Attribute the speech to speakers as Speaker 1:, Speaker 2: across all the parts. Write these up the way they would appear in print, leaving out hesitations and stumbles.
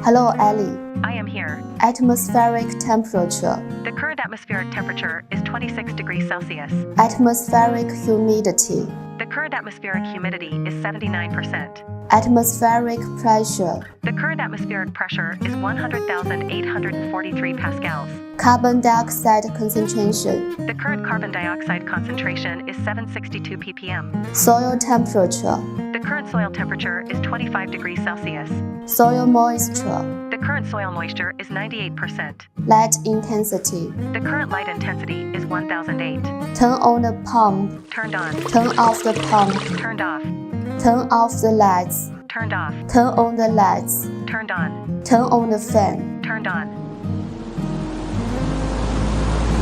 Speaker 1: Hello, Ellie.
Speaker 2: I am here.
Speaker 1: Atmospheric temperature.
Speaker 2: The current atmospheric temperature is 26 degrees Celsius.
Speaker 1: Atmospheric humidity.
Speaker 2: The current atmospheric humidity is 79%.
Speaker 1: Atmospheric pressure.
Speaker 2: The current atmospheric pressure is 100,843 pascals.
Speaker 1: Carbon dioxide concentration.
Speaker 2: The current carbon dioxide concentration is 762 ppm.
Speaker 1: Soil temperature.
Speaker 2: The current soil temperature is 25 degrees Celsius.
Speaker 1: Soil moisture.
Speaker 2: The current soil moisture is 98%.
Speaker 1: Light intensity.
Speaker 2: The current light intensity is 1008.
Speaker 1: Turn on the pump.
Speaker 2: Turned on.
Speaker 1: Turn off the pump.
Speaker 2: Turned off.
Speaker 1: Turn off the lights.
Speaker 2: Turned off.
Speaker 1: Turn on the lights.
Speaker 2: Turned on.
Speaker 1: Turn on the fan.
Speaker 2: Turned on.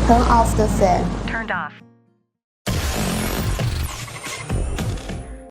Speaker 1: Turn off the fan.
Speaker 2: Turned off.